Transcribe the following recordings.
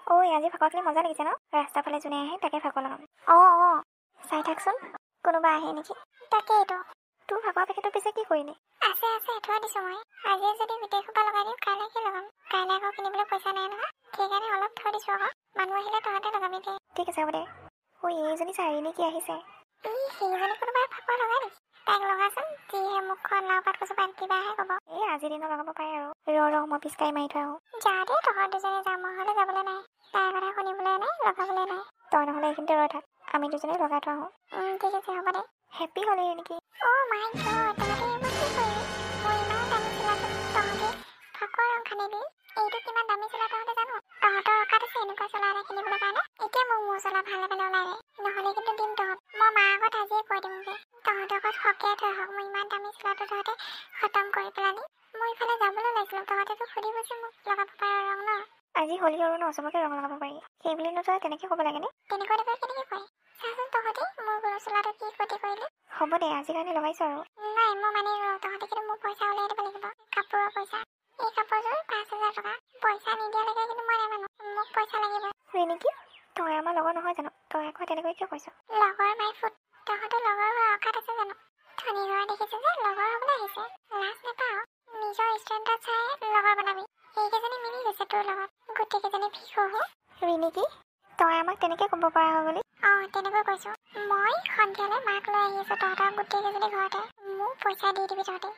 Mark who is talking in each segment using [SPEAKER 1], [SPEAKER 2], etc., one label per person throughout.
[SPEAKER 1] ঐ আজি ফাকুৱাখিনি মজা লাগিছে ন? ৰাস্তাৰ ফালে যোনে আহে তাকে ফাকুৱা লগাম। চাই থাকচোন কোনোবা আহে নেকি। তাকেইতো। তোৰ ফাকুৱা পেকেটটো পিছে কি কৰিলি? আছে থৈ দিছোঁ মই। আজি যদি গোটেই সোপা লগাই দিওঁ কাইলৈ কি লগাম? কাইলৈ আকৌ কিনিবলৈ পইচা নাই নহয়। সেইকাৰণে অলপ থৈ দিছোঁ আকৌ। মানুহ আহিলে তহঁতে লগাবি দে। ঠিক আছে হ'ব দে। এইজনী চাৰিনে কি আহিছে? সেইজনী কোনোবাই ফাকুৱা লগাই নেকি? তাইক লগাচোন। যিহে মুখখন লাও পাত কচুপাত কিবা আহে ক'ব। আজিৰ দিনত লগাব পাৰে আৰু। ৰ মই পিচকাৰি মাৰি থৈ আহোঁ। যা দেই তহঁত দুজনী যা, মই হ'লে যাবলৈ নাই। তাইৰ কথা শুনিবলৈ নাই, লগাবলৈ নাই। তই নহ'লে এইখিনিতে ৰৈ থাক, আমি দুজনী লগাই থৈ আহোঁ। ঠিক আছে হ'ব দে। হেপ্পী হ'লি নেকি? মাই গড, তহঁতে এইবোৰ কি কৰিলি? মোৰ ইমান দামী চোলাটো তহঁতে ফাকুৱা ৰং সানিলি। এইটো কিমান দামী চোলা তহঁতে জানো? তহঁতৰ অকাত আছে এনেকুৱা চোলা এটা কিনিবলৈ কাৰণে? এতিয়া মোৰ চোলা ভালে ভালে ওলাই দে, নহ'লে কিন্তু দিম তহঁত। মই মাৰ আগত আজিয়ে কৈ দিমগৈ। তহঁতৰ ঘৰত সকিয়াই থৈ আহক, মোৰ ইমান দামী চোলাটো তহঁতে খতম কৰি পেলালি। মই ইফালে যাবলৈ ওলাইছিলোঁ, তহঁতেতো সুধিবচোন মোক লগাব পাৰ ৰং ন? আজি হোলী আৰু ন চবকে ৰং লগাব পাৰি। সেই বুলি তই তেনেকৈ ক'ব লাগেনে? তেনেকৈ কেনেকৈ কয়? চাচোন তহঁতে মোৰ গৰু চোলাটো কি ক্ষতি কৰিলি। হ'ব দে আজিৰ কাৰণে লগাইছোঁ আৰু। নাই মই মানি ৰ, তহঁতে কিন্তু মোৰ পইচা ওলাই দিব লাগিব। কাপোৰৰ পইচা। এই কাপোৰযোৰ 5,000 টকা। পইচা নিদিয়ালৈকে কিন্তু মই নামানো। মোক পইচা লাগিব। নেকি? তই আমাৰ লগৰ নহয় জানো? তই আকৌ তেনেকৈ কিয় কৈছ? লগৰ মাই ফুট। তহঁতৰ লগৰ হোৱাৰ অকাত আছে জানো? ধনী ঘৰ দেখিছোঁ যে লগৰ হ'বলৈ আহিছে। লাজ নাপাওঁ। নিজৰ ষ্টেণ্ডাৰ্ড চাই লগৰ বনাবি। এইকেইজনী মিলি গৈছে তোৰ লগত। গোটেইকেইজনী ভিক্ষু। নেকি? তই আমাক তেনেকৈ ক'ব পৰা হয় বুলি? তেনেকৈ কৈছোঁ। মই সন্ধিয়ালৈ মাক লৈ আহি আছোঁ তহঁতৰ গোটেইকেইজনী ঘৰতে। মোক পইচা দি দিবি তহঁতে।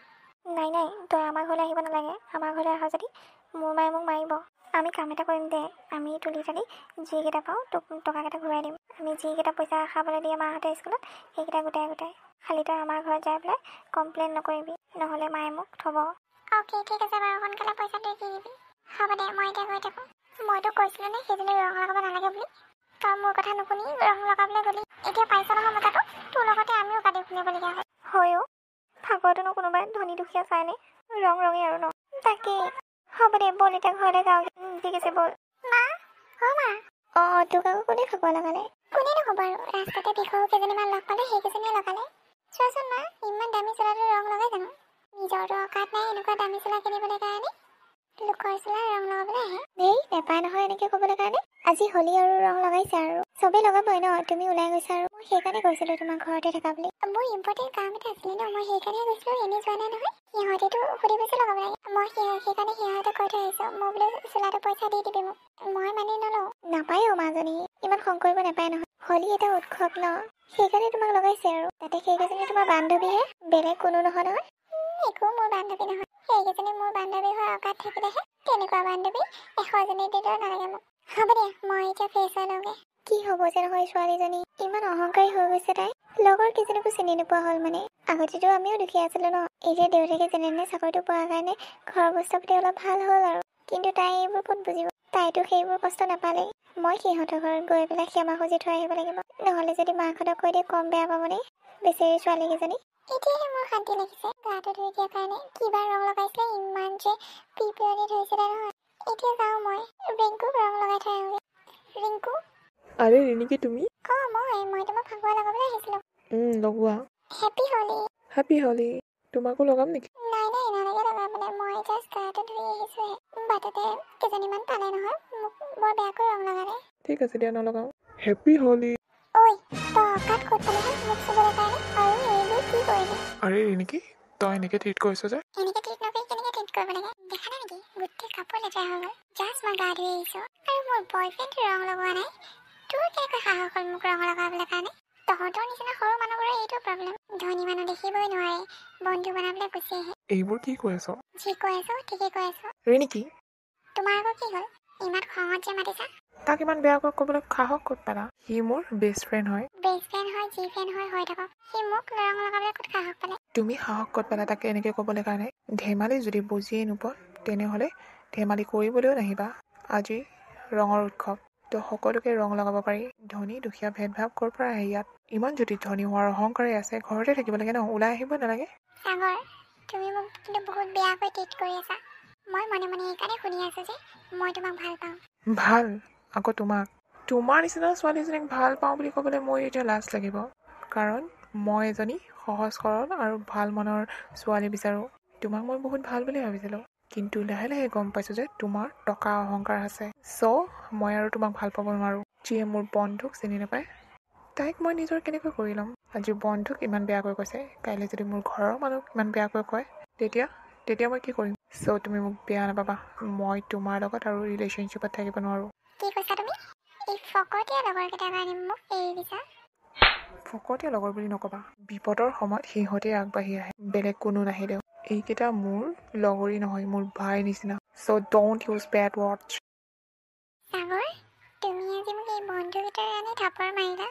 [SPEAKER 1] নাই তই আমাৰ ঘৰলৈ আহিব নালাগে। আমাৰ ঘৰলৈ আহ যদি মোৰ মায়ে মোক মাৰিব। আমি কাম এটা কৰিম দে, আমি তুলি তালি যিকেইটা পাওঁ তোক টকাকেইটা ঘূৰাই দিম। আমি যিকেইটা পইচা খাবলৈ দিয়ে মাহঁতে স্কুলত সেইকেইটা গোটাই খালি তই আমাৰ ঘৰত যাই পেলাই কমপ্লেইন নকৰিবি, নহ'লে মায়ে মোক থ'ব। অ'কে ঠিক আছে বাৰু, সোনকালে পইচাটো দি দিবি। হ'ব দে মই এতিয়া গৈ থাকোঁ। মইতো কৈছিলোঁ নে সেইজনী ৰং লগাব নালাগে বুলি। তই মোৰ কথা নুশুনি ৰং লগাবলৈ গ'লি। এতিয়া পাইছ নহয় মজাটো। তোৰ লগতে আমিও কাটি শুনিবলগীয়া হয়। হয়ও, ফাকুৱাটোনো কোনোবাই ধনী দুখীয়া চায়নে? ৰঙেই আৰু ন? তাকেই। হ'ব দে ব'ল এতিয়া ঘৰলৈ যাওঁ। ঠিক আছে ব'ল। মা তোক আকৌ কোনে ফাকুৱা লগালে? কোনে নহ'ব আৰু, ৰাস্তাতে ভিক্ষু কেইজনীমান লগ পালে সেইকেইজনীয়ে লগালে। চোৱাচোন মা, ইমান দামী চোলাটো ৰং লগাই জানো? নিজৰতো অকাত নাই এনেকুৱা দামী চোলা কিনিবলৈ কাৰণে। লোকৰ চোলা ৰং লগাবলৈ আহে। নেপায় নহয় এনেকৈ ক'বলৈ কাৰণে। আজি হোলী আৰু ৰং লগাইছে আৰু চবেই লগাবই ন? তুমি ওলাই গৈছা আৰু মই সেইকাৰণে কৈছিলোঁ তোমাক ঘৰতে থাকা বুলি। মোৰ ইম্পৰ্টেণ্ট কাম এটা আছিলে ন, মই সেইকাৰণে গৈছিলোঁ, এনেই যোৱা নাই নহয়। সিহঁতেতো সুধিবচোন লগাব লাগে। মই সেইকাৰণে সিহঁতে কৈ থৈ আহিছোঁ মই বোলো চোলাটো পইচা দি দিবি মোক। মই মানি নলওঁ। নাপায় মাজনী, ইমান খং কৰিব নাপায় নহয়। হোলী এটা উৎসৱ ন, সেইকাৰণে তোমাক লগাইছে আৰু। তাতে সেইকেইজনী তোমাৰ বান্ধৱীহে, বেলেগ কোনো নহয়। একো মোৰ বান্ধৱী নহয়। সেইকেইজনী মোৰ বান্ধৱী হোৱাৰ অকাত থাকিলেহে। তেনেকুৱা বান্ধৱী 100জনী দিলেও নালাগে মোক। হ'ব দিয়া মই এতিয়া ফ্ৰেছ হৈ লওঁগে। কি হ'ব যে নহয় ছোৱালীজনী, ইমান অহংকাৰী হৈ গৈছে তাই। লগৰ কেইজনীকো চিনি নোপোৱা হ'ল মানে। আগতেতো আমিও দুখীয়া আছিলোঁ ন, এতিয়া দেউতাকে যেনে চাকৰিটো পোৱাৰ কাৰণে ঘৰৰ বস্তু পাতি অলপ ভাল হ'ল আৰু। কিন্তু তাই এইবোৰ ক'ত বুজিব? তাইতো সেইবোৰ কষ্ট নাপালেই। মই সিহঁতৰ ঘৰত গৈ পেলাই ক্ষমা খুজি থৈ আহিব লাগিব, নহ'লে যদি মাকহঁতক কৈ দিয়ে কম বেয়া পাবনে বেচেৰি ছোৱালীকেইজনী। এতিয়াহে মোৰ শান্তি লাগিছে গাটো ধুই দিয়াৰ কাৰণে। কিবা ৰং লগাইছিলে ইমান যে পিপলি ধৰিছিলে নহয়। এতিয়া যাওঁ মই ৰিংকুক ৰং লগাই থৈ আহোঁগৈ। ৰিংকু।
[SPEAKER 2] আৰে ৰিণিকি তুমি?
[SPEAKER 1] মই তোমাক ফাকুৱা লগাবলৈ আহিছিলোঁ।
[SPEAKER 2] লগোৱা।
[SPEAKER 1] হেপ্পী হোলী।
[SPEAKER 2] হেপ্পী হোলী। তোমাকো লগাম নেকি?
[SPEAKER 1] নাই নালাগে লগাবলৈ, মই জাষ্ট গাটো ধুই আহিছোঁহে। বাটতে কেইজনীমান পালে নহয়, মোক বৰ বেয়াকৈ ৰং লগালে।
[SPEAKER 2] ঠিক আছে দিয়া নলগাওঁ। হেপ্পী হোলী।
[SPEAKER 1] ঐ তই অকাত ক'ত পালি মোক চুবলৈ কাৰণে? আৰু এইবোৰ কি কৰিলি?
[SPEAKER 2] আৰে ৰিণিকি তই এনেকৈ ট্ৰিট কৰিছ যে?
[SPEAKER 1] এনেকৈ ট্ৰিট নকৰি কেনেকৈ ট্ৰিট কৰিব লাগে? দেখা নাই নেকি গোটেই কাপোৰ লেতেৰা হৈ গ'ল। জাষ্ট মই গা ধুই আহিছোঁ আৰু মোৰ বয়ফ্ৰেণ্ডে ৰং লগোৱা নাই। তোৰ কেনেকৈ সাহস হ'ল মোক ৰং লগাবলৈ কাৰণে? তহঁতৰ নিচিনা সৰু মানুহবোৰৰ এইটো প্ৰব্লেম। ধনী মানুহ দেখিবই নোৱাৰে, বন্ধু বনাবলৈ গুচি আহে।
[SPEAKER 2] এইবোৰ কি কৈ আছ?
[SPEAKER 1] যি কৈ আছোঁ ঠিকেই কৈ আছোঁ।
[SPEAKER 2] ৰিণিকি
[SPEAKER 1] তোমাৰ আকৌ কি হ'ল? ইমান খঙত যে মাতিছা?
[SPEAKER 2] তাক ইমান বেয়াকৈ ক'বলৈ সাহস ক'ত পালা? সি মোৰ বেষ্ট ফ্ৰেণ্ড হয়।
[SPEAKER 1] বেষ্ট ফ্ৰেণ্ড হয় যি ফ্ৰেণ্ড হয় হৈ থাকক। সি মোক ৰং লগাবলৈ ক'ত সাহস পালে?
[SPEAKER 2] তুমি সাহস ক'ত পালা তাকে এনেকৈ ক'বলৈ কাৰণে? ধেমালি যদি বুজিয়েই নোপোৱা তেনেহ'লে ধেমালি কৰিবলৈও নাহিবা। আজি ৰঙৰ উৎসৱ, তো সকলোকে ৰং লগাব পাৰি। ধনী দুখীয়া ভেদভাৱ ক'ৰ পৰা আহে ইয়াত? ইমান যদি ধনী হোৱাৰ অহংকাৰেই আছে ঘৰতে থাকিব লাগে ন, ওলাই আহিব নালাগে?
[SPEAKER 1] সাগৰ, তুমি মোক কিন্তু বহুত বেয়াকৈ ট্ৰিট কৰি আছা। মই মনে মনে এইকাৰণে শুনি আছোঁ যে মই তোমাক ভাল পাওঁ।
[SPEAKER 2] ভাল? আকৌ তোমাক? তোমাৰ নিচিনা ছোৱালীজনীক ভাল পাওঁ বুলি ক'বলৈ মোৰ এতিয়া লাজ লাগিব, কাৰণ মই এজনী সহজ সৰল আৰু ভাল মনৰ ছোৱালী বিচাৰোঁ। তোমাক মই বহুত ভাল বুলি ভাবিছিলোঁ। কিন্তু লাহে লাহে গম পাইছোঁ যে তোমাৰ টকা অহংকাৰ আছে। চ' মই আৰু তোমাক ভাল পাব নোৱাৰোঁ। যিয়ে মোৰ বন্ধুক চিনি নাপায় তাইক মই নিজৰ কেনেকৈ কৰি ল'ম। আজি বন্ধুক ইমান বেয়াকৈ কৈছে, কাইলৈ যদি মোৰ ঘৰৰ মানুহক ইমান বেয়াকৈ কয় তেতিয়া মই কি কৰিম? চ' তুমি মোক বেয়া নাপাবা, মই তোমাৰ লগত আৰু ৰিলেশ্যনশ্বিপত থাকিব নোৱাৰোঁ।
[SPEAKER 1] কি কৈছা তুমি? এই ফকতীয়া লগৰকেইটাৰ কাৰণে মোক এৰি দিছা?
[SPEAKER 2] ফকতীয়া লগৰ বুলি নক'বা, বিপদৰ সময়ত সিহঁতে আগবাঢ়ি আহে, বেলেগ কোনো নাহিলেও। এইকেইটা মোৰ লগৰী নহয়, মোৰ ভাইৰ নিচিনা। চ' ডোণ্ট ইউজ বেড ৱৰ্ডছ।
[SPEAKER 1] সাগৰ, তুমি আজি মোক এই বন্ধুকেইটাৰ কাৰণে থাপৰ মাৰিলা?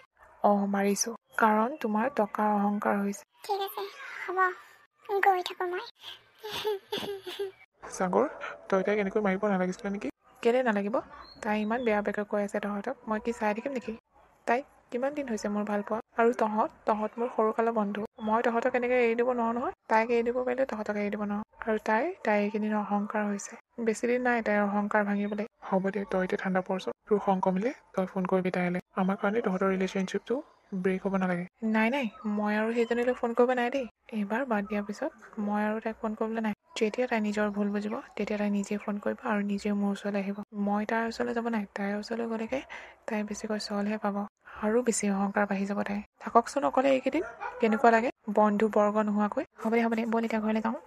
[SPEAKER 2] মাৰিছোঁ, কাৰণ তোমাৰ টকাৰ অহংকাৰ হৈছে।
[SPEAKER 1] ঠিক আছে, হ'ব, গৈ থাকোঁ মই।
[SPEAKER 2] সাগৰ, তই তাইক এনেকৈ মাৰিব নালাগিছিলে নেকি? কেলৈ নালাগিব? তাই ইমান বেয়া বেয়াকৈ কৈ আছে তহঁতক, মই কি চাই থাকিম নেকি? তাইক কিমান দিন হৈছে মোৰ ভাল পোৱা, আৰু তহঁত মোৰ সৰুকালৰ বন্ধু। মই তহঁতক এনেকৈ এৰি দিব নোৱাৰোঁ নহয়। তাইক এৰি দিব পাৰিলে তহঁতক এৰি দিব নোৱাৰোঁ। আৰু তাইৰ এইকেইদিন অহংকাৰ হৈছে, বেছিদিন নাই তাইৰ অহংকাৰ ভাঙিবলৈ। হ'ব দে, তই এতিয়া ঠাণ্ডা পৰিছ, তোৰ খং কমিলে তই ফোন কৰিবি তাইলৈ। আমাৰ কাৰণে তহঁতৰ ৰিলেশ্যনশ্বিপটো ব্ৰেক হ'ব নালাগে। নাই, মই আৰু সেইজনীলৈ ফোন কৰিব নাই দেই। এইবাৰ বাদ দিয়াৰ পিছত মই আৰু তাইক ফোন কৰিবলৈ নাই। যেতিয়া তাই নিজৰ ভুল বুজিব তেতিয়া তাই নিজে ফোন কৰিব আৰু নিজে মোৰ ওচৰলৈ আহিব। মই তাইৰ ওচৰলৈ যাব নাই। তাইৰ ওচৰলৈ গ'লেকে তাই বেছিকৈ চলহে পাব, আৰু বেছি অহংকাৰ বাঢ়ি যাব তাই। থাককচোন অকলে এইকেইদিন, কেনেকুৱা লাগে বন্ধু বৰ্গ নোহোৱাকৈ। হ'ব দে, ব'ল এতিয়া ঘৰলৈ যাওঁ।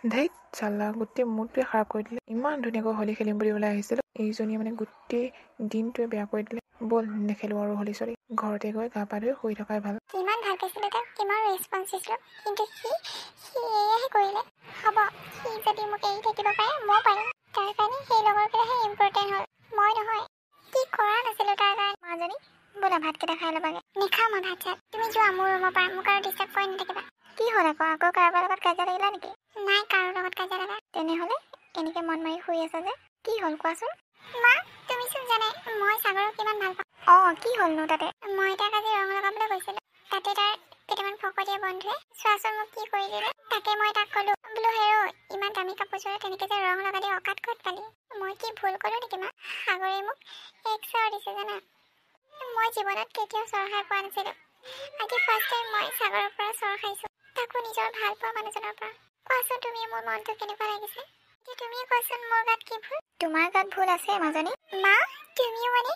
[SPEAKER 2] ধেইত চাল্লা, গোটেই মুডটোৱে খাৰাপ কৰি দিলে। ইমান ধুনীয়াকৈ হোলী খেলিম বুলি ওলাই আহিছিলোঁ, এইজনীয়ে মানে গোটেই দিনটোৱে বেয়া কৰি দিলে। ব'ল নেখেলোঁ আৰু হোলী চলি, ঘৰতে গৈ গা পা ধুই শুই থকাই ভাল।
[SPEAKER 1] কিমান ভাল পাইছিলোঁ তাক, কিমান ৰেচপঞ্চ দিছিলোঁ, কিন্তু সি এয়াহে কৰিলে। হ'ব, সি যদি মোক এৰি থাকিব পাৰে মই পাৰিম। তাৰ কাৰণে সেই লগৰকেইটাহে ইম্পৰ্টেণ্ট হ'ল, মই নহয়। কি কৰা নাছিলোঁ তাৰ কাৰণে। মাজনী, ব'লা ভাতকেইটা খাই ল'বাগে। নেখাওঁ মই ভাত চাত, তুমি যোৱা মোৰ ৰুমৰ পৰা, মোক আৰু ডিষ্টাৰ্ব কৰি নাথাকিবা। কি হ'ল আকৌ কাৰোবাৰ লগত কাজিয়া লাগিলা নেকি? নাই কাৰো লগত কাজিয়া লাগা। তেনেহ'লে এনেকে মন মাৰি শুই আছা যে, কি হ'ল কোৱাচোন? মা, তুমিচোন জানাই মই সাগৰক কিমান ভাল পাওঁ। কি হ'লনো তাতে? মই তাক আজি ৰং লগাবলৈ গৈছিলোঁ, তাতে তাৰ কেইটামান ফকতীয়া বন্ধুৱে চোৱাচোন মোক কি কৰি দিলে। তাকে মই তাক ক'লো, বোলো হেৰ' ইমান দামী কাপোৰযোৰে তেনেকে যে ৰং লগাই দি অকাত ক'ত পালি? মই কি ভুল ক'লো নেকি মা? সাগৰে মোক এক চৰ দিছে জানা। মই জীৱনত কেতিয়াও চৰ খাই পোৱা নাছিলোঁ। আজি ফাৰ্ষ্ট টাইম মই সাগৰৰ পৰা চৰ খাইছোঁ, তাকো নিজৰ ভাল পোৱা মানুহজনৰ পৰা। কোৱাচোন তুমি মোৰ মনটো কেনেকুৱা লাগিছে? এতিয়া তুমিয়ে কোৱাচোন মোৰ গাত কি ভুল? তোমাৰ গাত ভুল আছে মাজনী। মা, তুমিও মানে?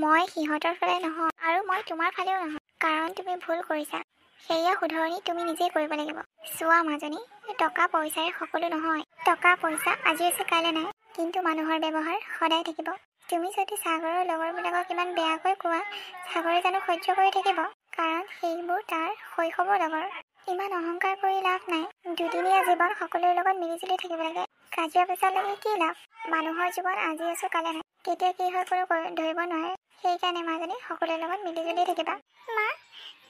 [SPEAKER 1] মই সিহঁতৰ ফালে নহয়, আৰু মই তোমাৰ ফালেও নহয়, কাৰণ তুমি ভুল কৰিছা। সেয়া শুধৰণি তুমি নিজেই কৰিব লাগিব। চোৱা মাজনী, টকা পইচাৰে সকলো নহয়। টকা পইচা আজি আছে কাইলৈ নাই, কিন্তু মানুহৰ ব্যৱহাৰ সদায় থাকিব। তুমি যদি সাগৰৰ লগৰবিলাকক ইমান বেয়াকৈ কোৱা, সাগৰে জানো সহ্য কৰি থাকিব? কাৰণ সেইবোৰ তাৰ শৈশৱৰ লগৰ। ইমান অহংকাৰ কৰি লাভ নাই। দুদিনীয়া জীৱন সকলোৰে লগত মিলিজুলি থাকিব লাগে। কাজিয়া পেচাল লাগি কি লাভ? মানুহৰ জীৱন আজি আছো কাইলৈ নাই, কেতিয়া কি হয় কোনো ধৰিব নোৱাৰে। সেইকাৰণে মাজনী সকলোৰে লগত মিলিজুলি থাকিবা। মা,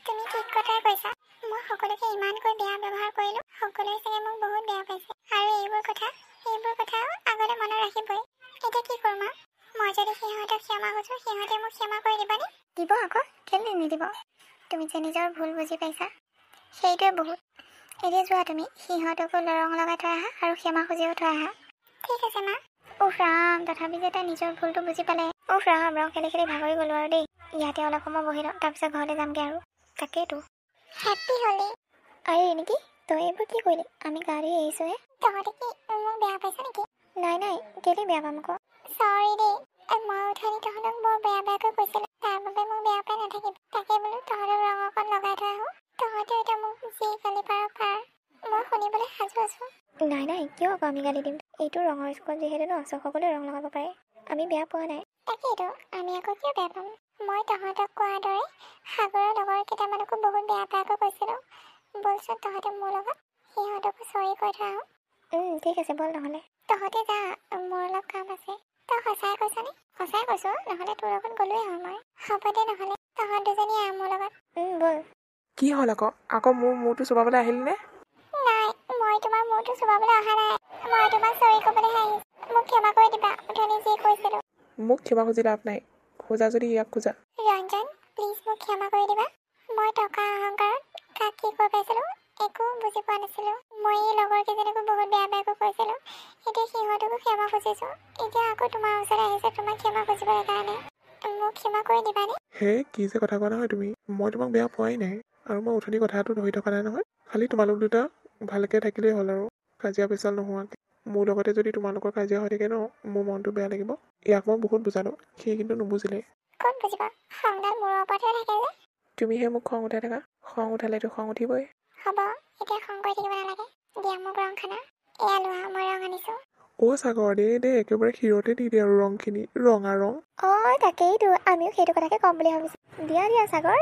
[SPEAKER 1] তুমি ঠিক কথাই কৈছা। মই সকলোকে ইমানকৈ বেয়া ব্যৱহাৰ কৰিলো, সকলোৱে চাগে মোক বহুত বেয়া পাইছে। আৰু এইবোৰ কথা আগতে মনত ৰাখিবই। এতিয়া কি কৰোঁ মা? মই যদি সিহঁতক ক্ষমা খুজোঁ, সিহঁতে মোক ক্ষমা কৰি দিবানে? দিব আকৌ, কেলে নিদিব? তুমি যে নিজৰ ভুল বুজি পাইছা, সেইটোৱে বহুত। এতিয়া যোৱা তুমি সিহঁতকো ৰং লগাই থৈ আহা আৰু ক্ষমা খুজিও থৈ আহা। ঠিক আছে মা। উফ ৰাম, তথাপি যে তাই নিজৰ ভুলটো বুজি পালে। উফ ৰাম, ৰং খেলি ভাগৰি গ'লো আৰু দেই। ইয়াতে অলপ সময় বহি লওঁ, তাৰপিছত ঘৰলৈ যামগৈ আৰু। তাকেইতো। হেপ্পী হ'লি। আৰে নেকি, তই এইবোৰ কি কৰিলি? আমি গাড়ী এৰিছোঁহে। তহঁতে কি মোক বেয়া পাইছ নেকি? নাই, কেলে বেয়া পাম আকৌ? চৰি দেই, মই উঠনি তহঁতক বৰ বেয়াকৈ কৈছিলোঁ, তাৰ বাবে মোক বেয়া পাই নাথাকিবি। তাকে বোলো তহঁতক ৰং অকণ লগাই থৈ আহোঁ। তহঁতেও এতিয়া মোক যি গালি পাৰ, মই শুনিবলৈ সাজু আছোঁ। নাই, কিয় আকৌ আমি গালি দিম? এইটো ৰঙৰ স্কুল যিহেতু ন, সকলোৱে ৰং লগাব পাৰে। আমি বেয়া পোৱা নাই। তাকেইতো, আমি আকৌ কিয় বেয়া পাম? মই তহঁতক কোৱাৰ দৰে সাগৰৰ লগৰ কেইটামানকো বহুত বেয়াকৈ কৈছিলোঁ। বলচোন তহঁতে মোৰ লগত সিহঁতকো চৰি কৈ থৈ আহোঁ। ঠিক আছে, বল নহ'লে। তহঁতে যা, মোৰ অলপ কাম আছে। তই সঁচাই কৈছনে? সঁচাই কৈছোঁ, নহ'লে তোৰ লগত গ'লোৱে হয় মই। হ'ব দে নহ'লে, তহঁত দুজনী আহ মোৰ লগত। বল।
[SPEAKER 2] কি হ'ল আকৌ মোৰ মূৰটো চুবাবলৈ আহিলি নে?
[SPEAKER 1] নাই, মই তোমাৰ মূৰটো চুবাবলৈ অহা নাই। মই তোমাক চৰি ক'বলৈহে আহিছোঁ। মোক ক্ষমা কৰি দিবা, উঠনি যি কৈছিলোঁ।
[SPEAKER 2] মোক ক্ষমা খুজি লাভ নাই, খোজা যদি ইয়াক খোজা।
[SPEAKER 1] ৰঞ্জন, প্লিজ মোক ক্ষমা কৰি দিবা। মই টকা অহংকাৰত কাক কি কৈ পাইছিলোঁ একো বুজি পোৱা নাছিলোঁ। মই এই লগৰ কেইজনীকো বহুত বেয়াকৈ কৈছিলোঁ। এতিয়া সিহঁতকো ক্ষমা খুজিছোঁ। এতিয়া আকৌ তোমাৰ ওচৰলৈ আহিছে তোমাক ক্ষমা খুজিবলৈ কাৰণে। মোক ক্ষমা কৰি দিবানে?
[SPEAKER 2] হে, কি যে কথা কোৱা নহয় তুমি। মই তোমাক বেয়া পোৱাই নাই, আৰু মই উঠনি কথাটো ধৰি থকা নাই নহয়। খালি তোমালোক দুটা ভালকৈ থাকিলেই হ'ল আৰু, কাজিয়া পেচাল নোহোৱাকৈ। মোৰ লগতে যদি তোমালোকৰ কাজিয়া হৈ থাকে ন মোৰ মনটো বেয়া লাগিব ইয়াক মই বহুত বুজালো সি কিন্তু নুবুজিলে
[SPEAKER 1] ক'ত বুজিব খংডাল মূৰৰ ওপৰতহে থাকে যে
[SPEAKER 2] তুমিহে মোক খং উঠাই থাকা খং উঠালেতো খং উঠিবই
[SPEAKER 1] হ'ব এতিয়া খং কৰি থাকিব নালাগে দিয়া মোক ৰং খানা এয়া লোৱা মই ৰং আনিছোঁ
[SPEAKER 2] সাগৰ দে একেবাৰে ক্ষীৰতে দি দে আৰু ৰংখিনি ৰঙা ৰং
[SPEAKER 1] তাকেইতো আমিও সেইটো কথাকে ক'ম বুলি ভাবিছোঁ দিয়া সাগৰ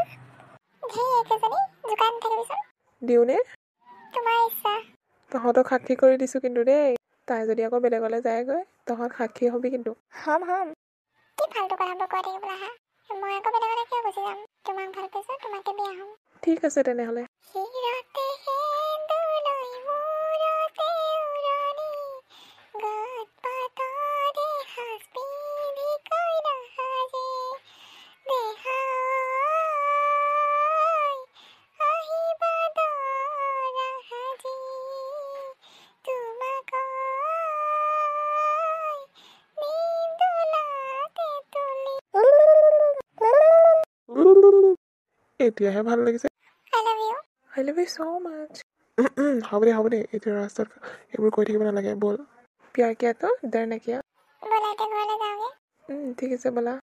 [SPEAKER 1] ধেই একেজনী জোকাই নাথাকিবিচোন
[SPEAKER 2] দিওঁনে
[SPEAKER 1] তোমাৰ ইচ্ছা
[SPEAKER 2] তহঁতক সাক্ষী কৰি দিছোঁ কিন্তু দেই তাই যদি আকৌ বেলেগলৈ যায়গৈ তহঁত সাক্ষী হ'বি কিন্তু
[SPEAKER 1] হম কি ফাল্টু কথাবোৰ কৈ থাকিবলৈ আহা মই আকৌ বেলেগলৈ কিয় গুচি যাম তোমাক ভাল পাইছোঁ তোমাকে বিয়া হ'ম
[SPEAKER 2] ঠিক আছে তেনেহ'লে
[SPEAKER 1] শিৰতে সেন্দুৰলৈ মূৰতে উৰণি গাত পাতৰে সাজ পিন্ধি কইনা সাজে দেহাই আহিবা দৰা সাজি তোমাক নিম দোলাতে তুলি
[SPEAKER 2] এতিয়াহে ভাল লাগিছে
[SPEAKER 1] I love you.
[SPEAKER 2] I love you so much. হ'ব দে এতিয়া ৰাস্তাত এইবোৰ কৈ থাকিব নালাগে ব'ল প্যাৰ কিয়া তো ডৰ না কিয়া
[SPEAKER 1] ব'লা এতিয়া ঘৰলৈ যাওঁগে
[SPEAKER 2] ঠিক আছে ব'লা